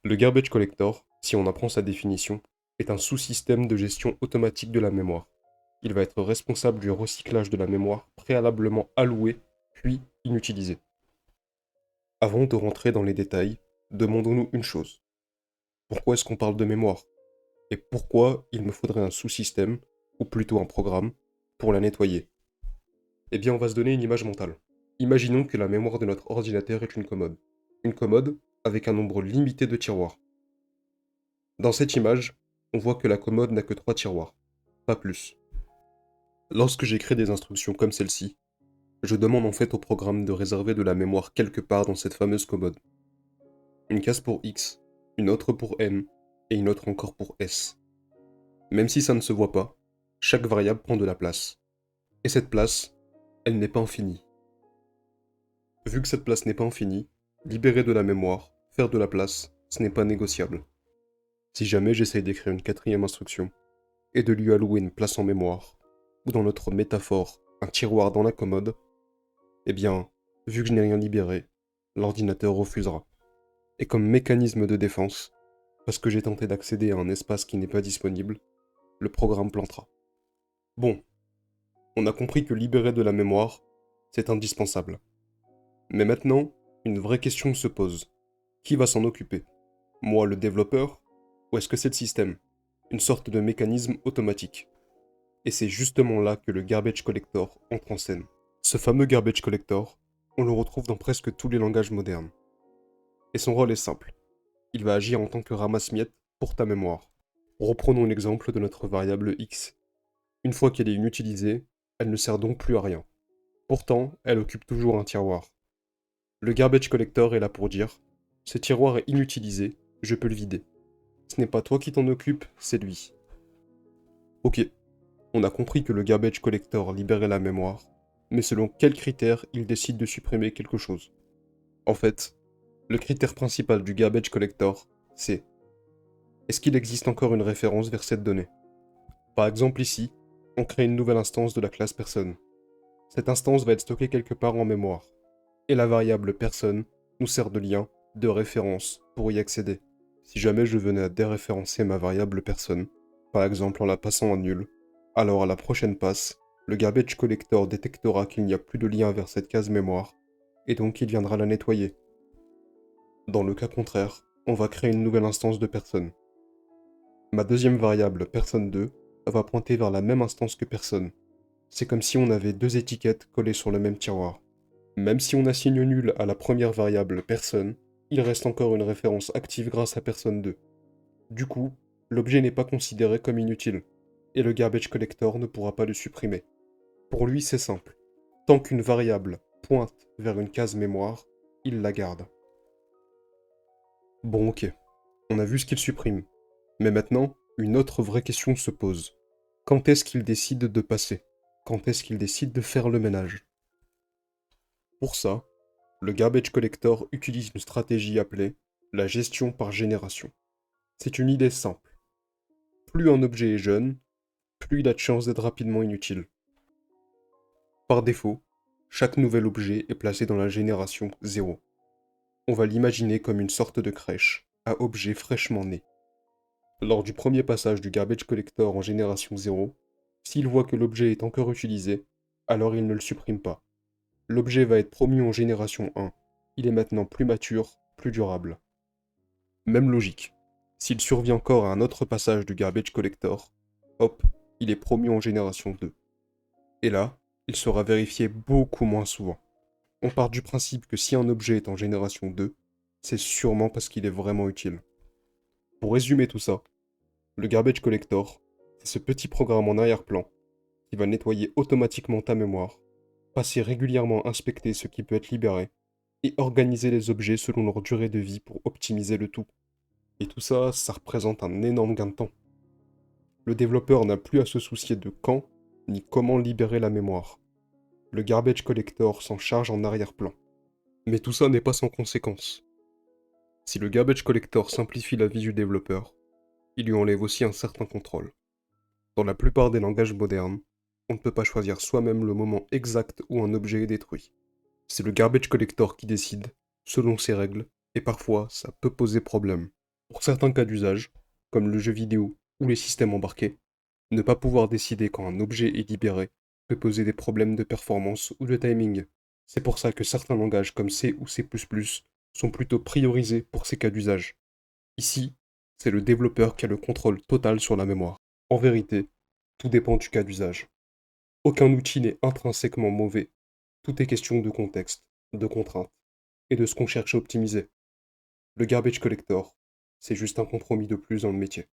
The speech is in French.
Le garbage collector, si on apprend sa définition, est un sous-système de gestion automatique de la mémoire. Il va être responsable du recyclage de la mémoire préalablement allouée, puis inutilisée. Avant de rentrer dans les détails, demandons-nous une chose. Pourquoi est-ce qu'on parle de mémoire? Et pourquoi il me faudrait un sous-système, ou plutôt un programme, pour la nettoyer? Eh bien, on va se donner une image mentale. Imaginons que la mémoire de notre ordinateur est une commode. Une commode avec un nombre limité de tiroirs. Dans cette image, on voit que la commode n'a que 3 tiroirs, pas plus. Lorsque j'écris des instructions comme celle-ci, je demande en fait au programme de réserver de la mémoire quelque part dans cette fameuse commode. Une case pour X, une autre pour N, et une autre encore pour S. Même si ça ne se voit pas, chaque variable prend de la place. Et cette place, elle n'est pas infinie. Vu que cette place n'est pas infinie, libérer de la mémoire, faire de la place, ce n'est pas négociable. Si jamais j'essaye d'écrire une quatrième instruction, et de lui allouer une place en mémoire, ou dans notre métaphore, un tiroir dans la commode, eh bien, vu que je n'ai rien libéré, l'ordinateur refusera. Et comme mécanisme de défense, parce que j'ai tenté d'accéder à un espace qui n'est pas disponible, le programme plantera. Bon, on a compris que libérer de la mémoire, c'est indispensable. Mais maintenant, une vraie question se pose. Qui va s'en occuper? Moi, le développeur? Ou est-ce que c'est le système? Une sorte de mécanisme automatique. Et c'est justement là que le garbage collector entre en scène. Ce fameux garbage collector, on le retrouve dans presque tous les langages modernes. Et son rôle est simple. Il va agir en tant que ramasse-miettes pour ta mémoire. Reprenons l'exemple de notre variable x. Une fois qu'elle est inutilisée, elle ne sert donc plus à rien. Pourtant, elle occupe toujours un tiroir. Le garbage collector est là pour dire ce tiroir est inutilisé, je peux le vider. Ce n'est pas toi qui t'en occupe, c'est lui. Ok, on a compris que le garbage collector libérait la mémoire, mais selon quels critères il décide de supprimer quelque chose. En fait, le critère principal du garbage collector, c'est est-ce qu'il existe encore une référence vers cette donnée? Par exemple ici, on crée une nouvelle instance de la classe personne. Cette instance va être stockée quelque part en mémoire, et la variable personne nous sert de lien, de référence pour y accéder. Si jamais je venais à déréférencer ma variable personne, par exemple en la passant à nul, alors à la prochaine passe, le garbage collector détectera qu'il n'y a plus de lien vers cette case mémoire, et donc il viendra la nettoyer. Dans le cas contraire, on va créer une nouvelle instance de personne. Ma deuxième variable, personne2, va pointer vers la même instance que personne. C'est comme si on avait deux étiquettes collées sur le même tiroir. Même si on assigne nul à la première variable personne, il reste encore une référence active grâce à personne2. Du coup, l'objet n'est pas considéré comme inutile, et le garbage collector ne pourra pas le supprimer. Pour lui, c'est simple. Tant qu'une variable pointe vers une case mémoire, il la garde. Bon ok, on a vu ce qu'il supprime. Mais maintenant, une autre vraie question se pose. Quand est-ce qu'il décide de passer? Quand est-ce qu'il décide de faire le ménage? Pour ça, le garbage collector utilise une stratégie appelée la gestion par génération. C'est une idée simple. Plus un objet est jeune, plus il a de chances d'être rapidement inutile. Par défaut, chaque nouvel objet est placé dans la génération 0. On va l'imaginer comme une sorte de crèche, à objet fraîchement né. Lors du premier passage du garbage collector en génération 0, s'il voit que l'objet est encore utilisé, alors il ne le supprime pas. L'objet va être promu en génération 1. Il est maintenant plus mature, plus durable. Même logique. S'il survit encore à un autre passage du garbage collector, hop, il est promu en génération 2. Et là, il sera vérifié beaucoup moins souvent. On part du principe que si un objet est en génération 2, c'est sûrement parce qu'il est vraiment utile. Pour résumer tout ça, le garbage collector, c'est ce petit programme en arrière-plan qui va nettoyer automatiquement ta mémoire, passer régulièrement inspecter ce qui peut être libéré, et organiser les objets selon leur durée de vie pour optimiser le tout. Et tout ça, ça représente un énorme gain de temps. Le développeur n'a plus à se soucier de quand ni comment libérer la mémoire. Le garbage collector s'en charge en arrière-plan. Mais tout ça n'est pas sans conséquence. Si le garbage collector simplifie la vie du développeur, il lui enlève aussi un certain contrôle. Dans la plupart des langages modernes, on ne peut pas choisir soi-même le moment exact où un objet est détruit. C'est le garbage collector qui décide, selon ses règles, et parfois ça peut poser problème. Pour certains cas d'usage, comme le jeu vidéo ou les systèmes embarqués, ne pas pouvoir décider quand un objet est libéré peut poser des problèmes de performance ou de timing. C'est pour ça que certains langages comme C ou C++ sont plutôt priorisés pour ces cas d'usage. Ici, c'est le développeur qui a le contrôle total sur la mémoire. En vérité, tout dépend du cas d'usage. Aucun outil n'est intrinsèquement mauvais. Tout est question de contexte, de contraintes, et de ce qu'on cherche à optimiser. Le garbage collector, c'est juste un compromis de plus dans le métier.